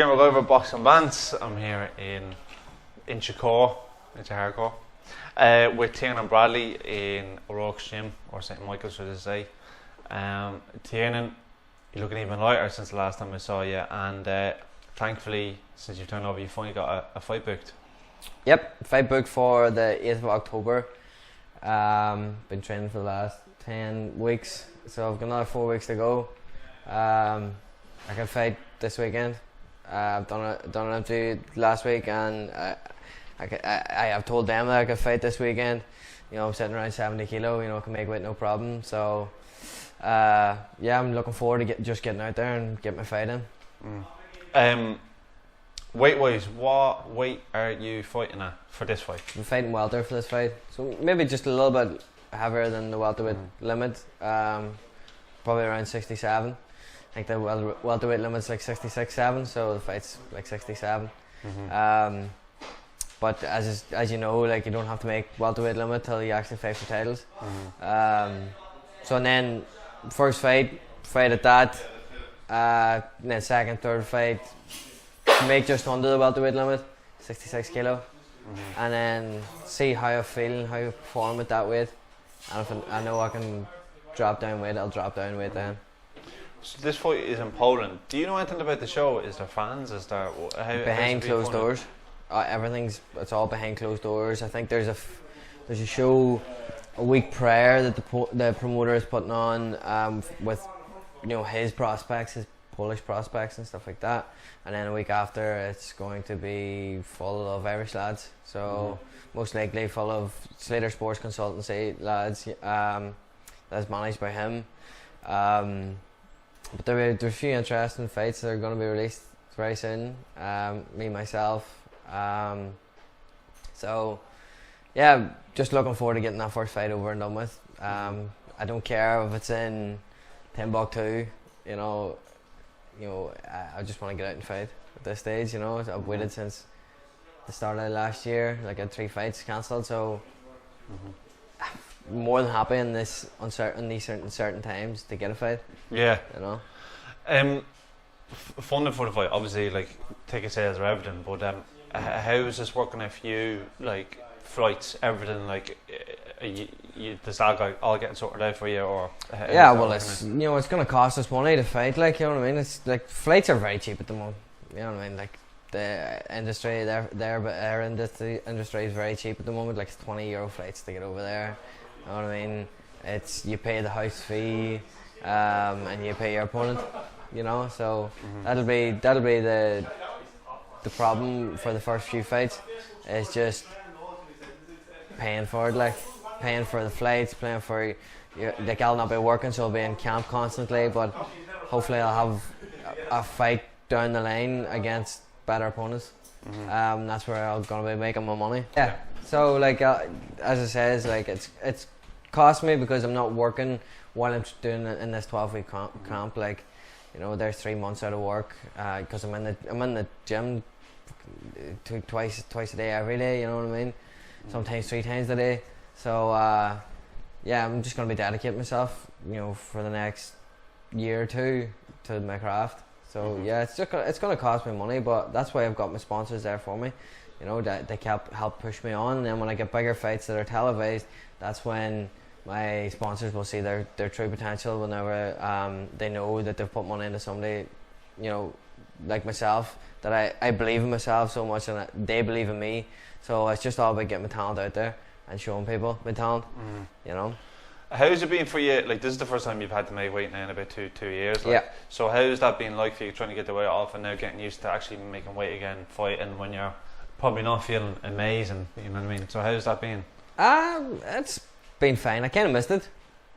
Tiernan Bradley Boxing Bants. I'm here in Chicago, it's a hardcore, with Tiernan Bradley in O'Rourke's gym, or St Michael's should I say. Tiernan, you're looking even lighter since the last time I saw you, and thankfully since you've turned over you finally got a fight booked. Yep, fight booked for the 8th of October. Been training for the last 10 weeks, so I've got another 4 weeks to go. I can fight this weekend. I've done an interview last week, and I have told them that I could fight this weekend. You know, I'm sitting around 70 kilo. You know, I can make weight no problem. So, yeah, I'm looking forward to just getting out there and get my fight in. Weight-wise, what weight are you fighting at for this fight? I'm fighting welter for this fight, so maybe just a little bit heavier than the welterweight limit. Probably around 67. I think the welterweight limit's like 66-7, so the fight's like 67. But as you know, like, you don't have to make welterweight limit till you actually fight for titles. So and then first fight at that, and then second, third fight, make just under the welterweight limit, 66 kilo, and then see how I feel and how I perform at that weight. And if I know I can drop down weight, I'll drop down weight then. So this fight is in Poland. Do you know anything about the show? Is there fans? Is there behind closed doors? It's all behind closed doors. I think there's a show a week prior that the promoter is putting on with, you know, his prospects, his Polish prospects and stuff like that. And then a week after, it's going to be full of Irish lads. So most likely full of Slater Sports Consultancy lads. That's managed by him. But there's a few interesting fights that are going to be released very soon. Me, myself. So, yeah, just looking forward to getting that first fight over and done with. I don't care if it's in Timbuktu, you know, I just want to get out and fight at this stage. You know, I've waited since the start of last year. Like, I had 3 fights cancelled, so more than happy in these uncertain times to get a fight. Yeah, you know. Funding for the fight, obviously, like, ticket sales are everything, but how is this working if you, like, flights, everything, like, does that all getting sorted out for you, or? Yeah, well, it's, you know, it's going to cost us money to fight, like, you know what I mean. It's like flights are very cheap at the moment. You know what I mean? Like, the industry, their industry is very cheap at the moment. Like, it's €20 flights to get over there. You know what I mean? It's, you pay the house fee, and you pay your opponent. You know, so that'll be the problem for the first few fights. Is just paying for it, like paying for the flights, paying for like, I'll not be working, so I'll be in camp constantly. But hopefully, I'll have a fight down the line against better opponents. That's where I'm gonna be making my money. Yeah. So, like, as I says, like, it's cost me because I'm not working while I'm doing it in this 12-week camp. Like, you know, there's 3 months out of work because I'm in the gym twice a day, every day. You know what I mean? Sometimes 3 times a day. So yeah, I'm just gonna be dedicating myself, you know, for the next year or 2 to my craft. So yeah, it's gonna cost me money, but that's why I've got my sponsors there for me. You know, that they help push me on. And then when I get bigger fights that are televised, that's when my sponsors will see their true potential. Whenever they know that they've put money into somebody, you know, like myself, that I believe in myself so much, and they believe in me. So it's just all about getting my talent out there and showing people my talent. You know. How's it been for you? Like, this is the first time you've had to make weight now in about two years. Like, yeah. So how's that been like for you, trying to get the weight off and now getting used to actually making weight again, fighting when you're probably not feeling amazing? You know what I mean? So how's that been? It's been fine. I kind of missed it.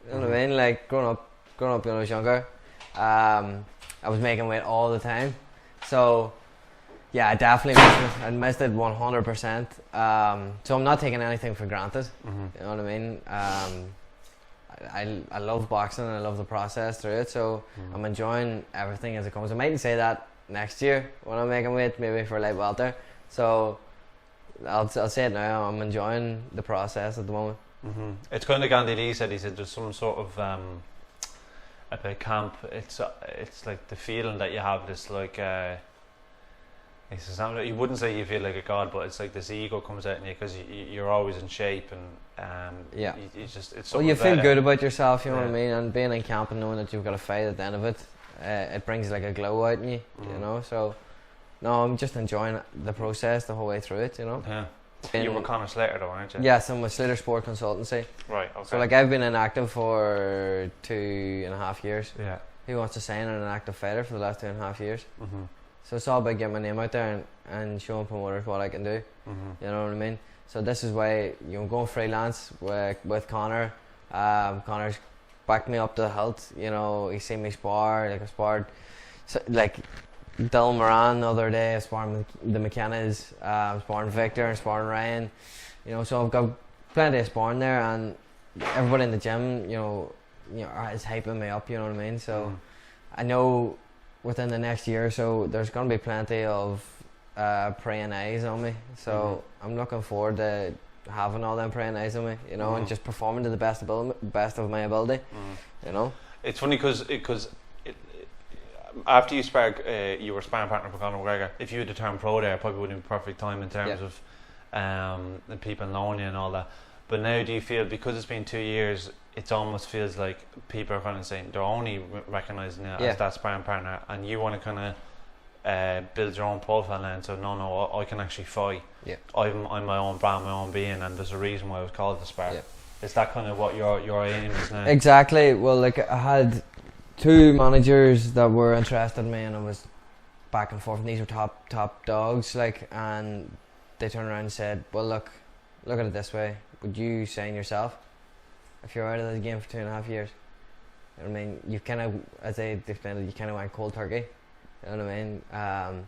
You know what I mean? Like, growing up when I was younger, I was making weight all the time. So yeah, I definitely missed it. I missed it 100%. So I'm not taking anything for granted. You know what I mean? I love boxing and I love the process through it. So I'm enjoying everything as it comes. I mightn't say that next year when I'm making weight, maybe for light welter. So I'll say it now. I'm enjoying the process at the moment. It's kind of like Andy Lee said. He said there's some sort of about camp. It's like the feeling that you have. This like He says, you wouldn't say you feel like a god, but it's like this ego comes out in you because you're always in shape and you just it's. Well, you feel good about yourself, you know what I mean, and being in camp and knowing that you've got a fight at the end of it, it brings like a glow out in you, you know. So, no, I'm just enjoying the process the whole way through it, you know. Yeah. You were Conor Slater though, aren't you? Yes, I'm with Slater Sport Consultancy. Right. Okay. So like I've been inactive for 2.5 years. Yeah. Who wants to sign an active fighter for the last 2.5 years? So it's all about getting my name out there and showing promoters what I can do. You know what I mean? So this is why, you know, going freelance with Conor. Conor's backed me up to the hilt. You know, he's seen me spar. Like I sparred, like Dylan Moran the other day. I sparred the McKennas. I'm sparring Victor and sparring Ryan. You know, so I've got plenty of sparring there, and everybody in the gym, you know, is hyping me up. You know what I mean? So I know within the next year or so, there's going to be plenty of praying eyes on me. So I'm looking forward to having all them praying eyes on me, you know, and just performing to the best of my ability, you know. It's funny because after you you were sparring partner for Conor McGregor. If you had to turn pro there, it probably wouldn't be perfect time in terms of the people knowing you and all that. But now, do you feel, because it's been 2 years, it almost feels like people are kind of saying they're only recognising you as that sparring partner, and you want to kind of build your own profile now and say, no, I can actually fight. Yeah. I'm my own brand, my own being, and there's a reason why I was called the spar. Yeah. Is that kind of what your aim is now? Exactly. Well, like I had 2 managers that were interested in me, and I was back and forth, and these were top dogs, like, and they turned around and said, well, look at it this way. Would you sign yourself if you're out of the game for 2.5 years? You know what I mean? You kind of, as I explained it, you kind of went cold turkey. You know what I mean?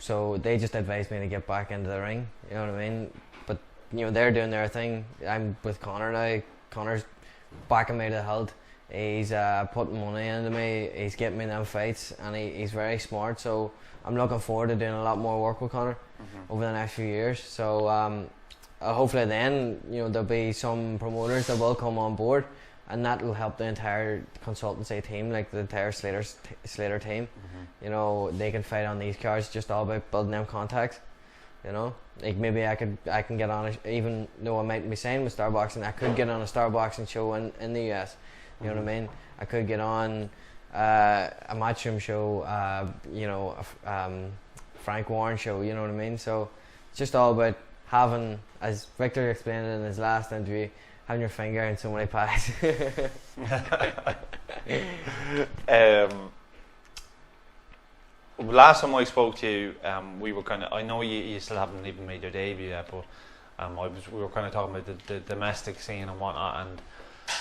So they just advised me to get back into the ring. You know what I mean? But you know, they're doing their thing. I'm with Conor now. Conor's backing me to the hilt. He's putting money into me. He's getting me them fights, and he's very smart. So I'm looking forward to doing a lot more work with Conor over the next few years. So hopefully then, you know, there'll be some promoters that will come on board, and that will help the entire consultancy team, like the entire Slater team. You know, they can fight on these cards, just all about building them contacts. You know, like maybe I can get on even though I mightn't be signed with Starboxing, I could get on a Starboxing show in the US. You know what I mean? I could get on a Matchroom show, you know, Frank Warren show. You know what I mean? So it's just all about having, as Victor explained in his last interview, having your finger in so many pies. Last time I spoke to you, we were kind of, I know you still haven't even made your debut yet, but we were kind of talking about the domestic scene and whatnot,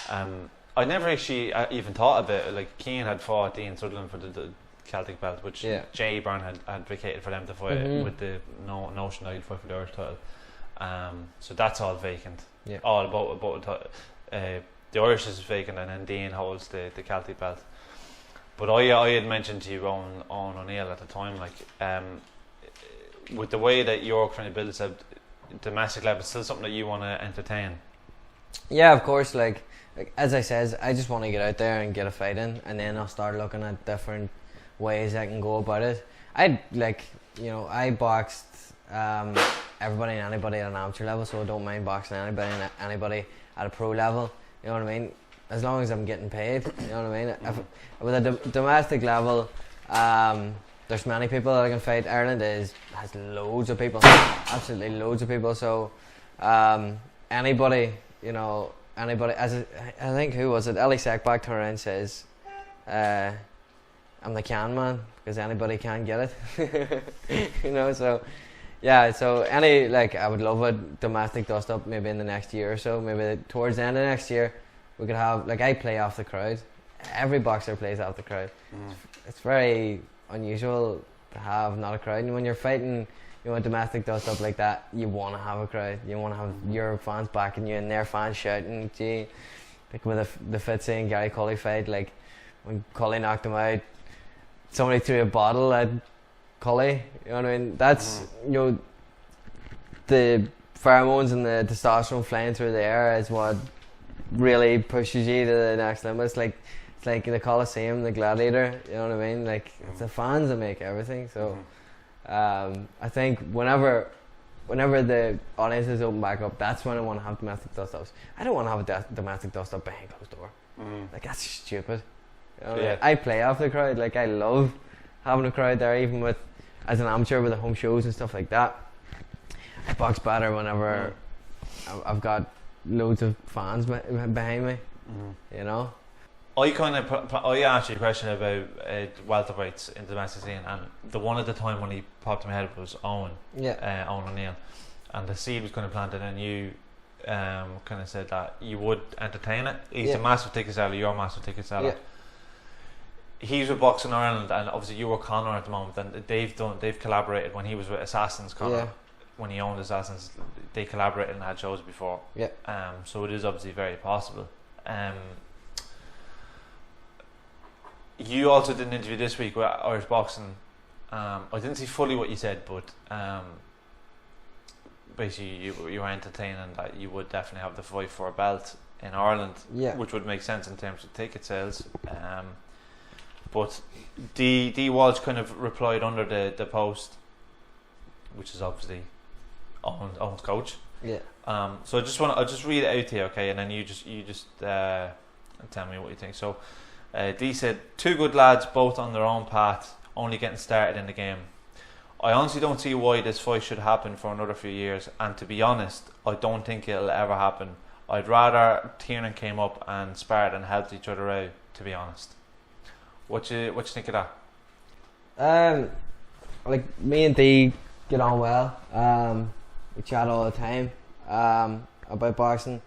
and I never actually even thought about it. Like, Keane had fought Dean Sutherland for the Celtic belt, which Jay Byrne had advocated for them to fight with the notion that he'd fight for the Irish title. So that's all vacant. Yeah. All about the Irish is vacant, and then Dean holds the Celtic belt. But I had mentioned to you Owen ONeill at the time, like, with the way that York trying to build this up, domestic level, it's still something that you want to entertain. Yeah, of course. Like as I says, I just want to get out there and get a fight in, and then I'll start looking at different ways I can go about it. I boxed everybody and anybody at an amateur level, so I don't mind boxing anybody at a pro level. You know what I mean? As long as I'm getting paid, you know what I mean? With a domestic level, there's many people that I can fight. Ireland has loads of people, absolutely loads of people. So anybody, you know, anybody. I think, who was it? Ellie Sackback turned around and says, "I'm the can man, because anybody can get it." You know, so yeah. So I would love a domestic dust up maybe in the next year or so. Maybe towards the end of next year, we could have, like, I play off the crowd. Every boxer plays off the crowd. It's very unusual to have not a crowd. And when you're fighting, you know, a domestic dust up like that, you want to have a crowd. You want to have your fans backing you and their fans shouting. Gee, like with the Fitzy and Gary Cully fight, like when Cully knocked him out, somebody threw a bottle at Cully. You know what I mean? That's you know, the pheromones and the testosterone flying through the air is what really pushes you to the next limit. It's like the Coliseum, the Gladiator. You know what I mean? Like it's the fans that make everything. So I think whenever the audiences open back up, that's when I want to have domestic dust-ups. I don't want to have a domestic dust-up behind closed door. Like, that's stupid. You know, Yeah. I play off the crowd. Like, I love having a crowd there, even with as an amateur with the home shows and stuff like that. I box better whenever I've got loads of fans behind me. You know. I asked you a question about welterweights in the domestic scene, and the one at the time when he popped in my head was Owen. Yeah. Owen ONeill, and the seed was kind of planted, and you kind of said that you would entertain it. He's a massive ticket seller. You're a massive ticket seller. Yeah. He's with Boxing Ireland, and obviously you were Conor at the moment. And they've collaborated when he was with Assassins. Conor, Yeah. when he owned Assassins, they collaborated and had shows before. Yeah. So it is obviously very possible. You also did an interview this week with Irish Boxing. I didn't see fully what you said, but basically you were entertaining that you would definitely have the fight for a belt in Ireland, which would make sense in terms of ticket sales. But Dee Walsh kind of replied under the post, which is obviously Owen's coach. Yeah. So I'll just read it out to you, okay, and then you just tell me what you think. So Dee said, 2 good lads, both on their own path, only getting started in the game. I honestly don't see why this fight should happen for another few years, and to be honest, I don't think it'll ever happen. I'd rather Tiernan came up and sparred and helped each other out, to be honest. What you think of that? Like, me and Dee get on well. We chat all the time about boxing,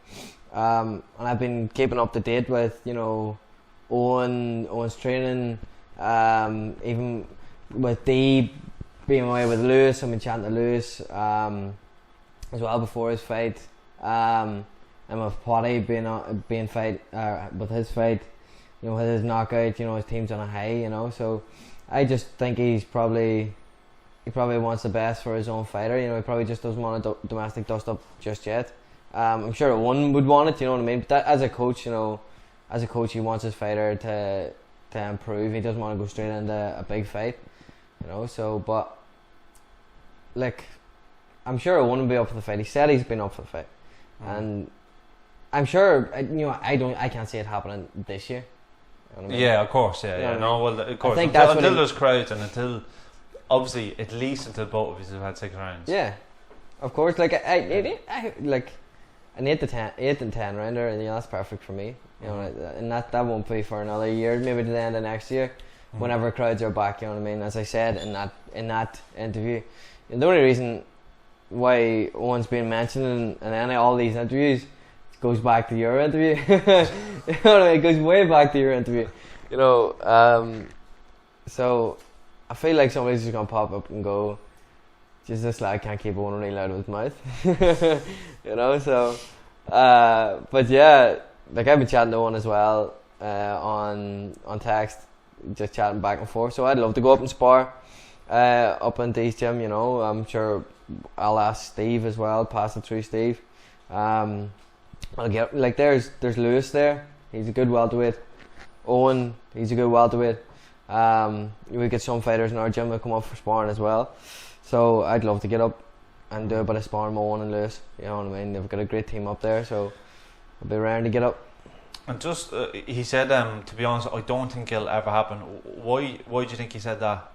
and I've been keeping up to date with, you know, Owen's training, even with Dee being away with Lewis. I've been chatting to Lewis as well before his fight, and with Potty being fight with his fight, you know, with his knockout, you know, his team's on a high, you know. So I just think he probably wants the best for his own fighter. You know, he probably just doesn't want a domestic dust up just yet. I'm sure Owen would want it, you know what I mean. But that, as a coach, you know, he wants his fighter to improve. He doesn't want to go straight into a big fight, you know. So, but like, I'm sure Owen will be up for the fight. He said he's been up for the fight, and I'm sure, you know, I can't see it happening this year. You know what I mean? Yeah, of course, yeah. You know what I No, mean? well, of course. I think Until there's crowds, and until, obviously, at least until both of us have had 6 rounds. Yeah, of course. Like I like an 8 and 10 rounder, and that's perfect for me. You know, and that won't be for another year, maybe to the end of next year, whenever crowds are back. You know what I mean? As I said in that interview, the only reason why Owen's been mentioned in any all these interviews goes back to your interview. You know what I mean? It goes way back to your interview. You know, so I feel like somebody's just gonna pop up and go, "Just this lad can't keep Owen ONeill out of his mouth." You know, so but yeah, like I've been chatting to Owen as well on text, just chatting back and forth. So I'd love to go up and spar up in Dee's gym. You know, I'm sure I'll ask Steve as well, pass it through Steve. I'll get, like, there's Lewis there. He's a good welterweight. Owen, he's a good welterweight. We get some fighters in our gym that come up for sparring as well. So I'd love to get up and do a bit of sparring with Owen and Lewis. You know what I mean? They've got a great team up there, so I'll be around to get up. And just, he said, to be honest, I don't think it'll ever happen. Why do you think he said that?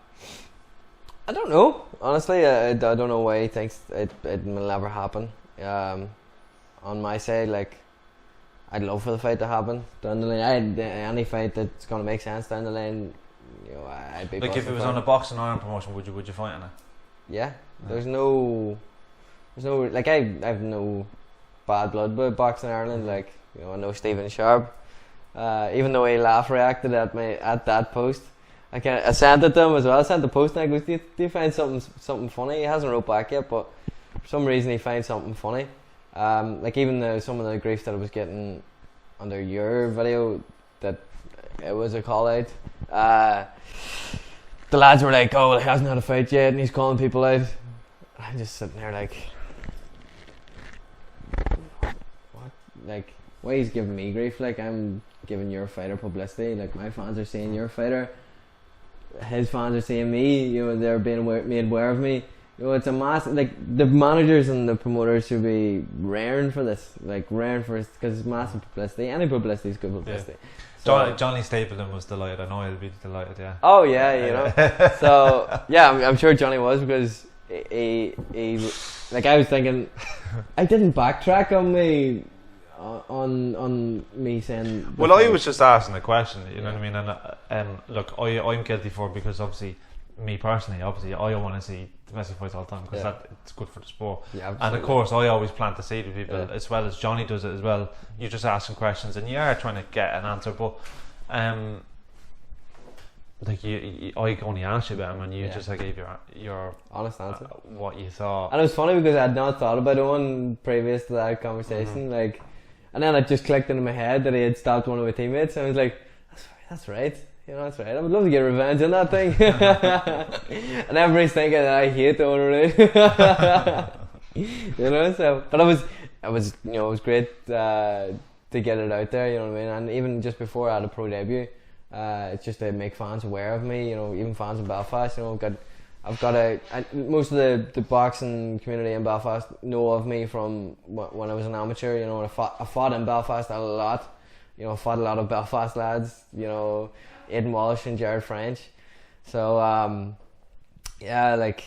I don't know. Honestly, I don't know why he thinks it will never happen. On my side, like, I'd love for the fight to happen down the line. Any fight that's gonna make sense down the line, you know, I'd be. Like, if it was on a Boxing Ireland promotion, would you fight in it? Yeah, there's no like, I have no bad blood with Boxing Ireland. Like, you know, I know Stephen Sharp. Even though he reacted at that post, I sent it to him as well. I sent the post and I goes, do you find something funny? He hasn't wrote back yet, but for some reason he finds something funny. Like, even some of the grief that I was getting under your video, that it was a call out. The lads were like, "Oh, well, he hasn't had a fight yet, and he's calling people out." I'm just sitting there like, what? Like, why he's giving me grief? Like, I'm giving your fighter publicity. Like, my fans are seeing your fighter his fans are seeing me. You know, they're being made aware of me. You know, it's a massive, like, the managers and the promoters should be raring for this, because it's massive publicity. Any publicity is good publicity. So, Johnny Stapleton was delighted. I know he'll be delighted. Yeah. Oh yeah, you know. So yeah, I'm sure Johnny was, because he like, I was thinking, I didn't backtrack on me. On me saying. Well, I was just asking a question. You know what I mean? And look, I'm guilty for it, because obviously, me personally, I want to see domestic fights all the time, because it's good for the sport. Yeah, and of course, I always plant the seed with people, as well as Johnny does it as well. You're just asking questions, and you are trying to get an answer, but like I only asked you about him, and you just gave your honest answer, what you thought. And it was funny, because I had not thought about Owen previous to that conversation, like. And then it just clicked into my head that he had stopped one of my teammates, and I was like, that's right, you know, that's right. I would love to get revenge on that thing. And everybody's thinking that I hate the Owen ONeill. You know, so, but it was you know, it was great to get it out there, you know what I mean. And even just before I had a pro debut, it's just to make fans aware of me, you know, even fans in Belfast, you know, most of the boxing community in Belfast know of me from when I was an amateur. You know, I fought in Belfast a lot. You know, fought a lot of Belfast lads. You know, Dee Walsh and Jared French. So yeah, like,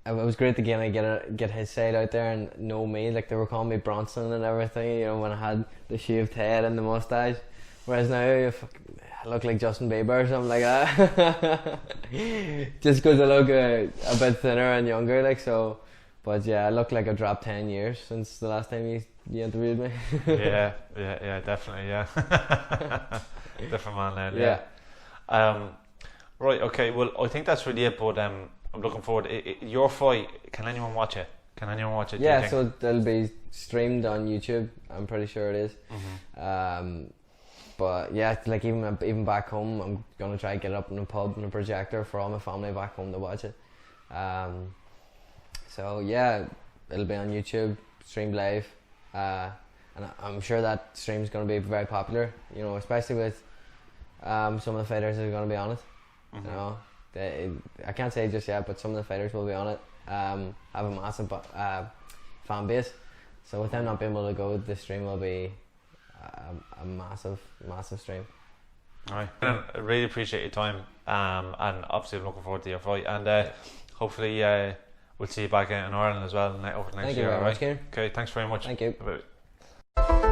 it was great to get his side out there and know me. Like, they were calling me Bronson and everything. You know, when I had the shaved head and the mustache. Whereas now, I look like Justin Bieber or something like that. Just because I look a bit thinner and younger, like, so. But yeah, I look like I've dropped 10 years since the last time you interviewed me. yeah, definitely, yeah. Different man there, yeah. Right, okay, well, I think that's really it, but I'm looking forward. Your fight, can anyone watch it? Yeah, so it'll be streamed on YouTube, I'm pretty sure it is. But yeah, like, even back home, I'm gonna try to get it up in a pub and a projector for all my family back home to watch it. So yeah, it'll be on YouTube, streamed live, and I'm sure that stream's gonna be very popular. You know, especially with some of the fighters that are gonna be on it. You know, I can't say just yet, but some of the fighters will be on it. Have a massive fan base, so with them not being able to go, the stream will be a massive stream. Alright, I really appreciate your time, and obviously I'm looking forward to your fight, and hopefully we'll see you back in Ireland as well over the next year. Thank you very much, Kieran. Okay, thanks very much. Thank you. Bye.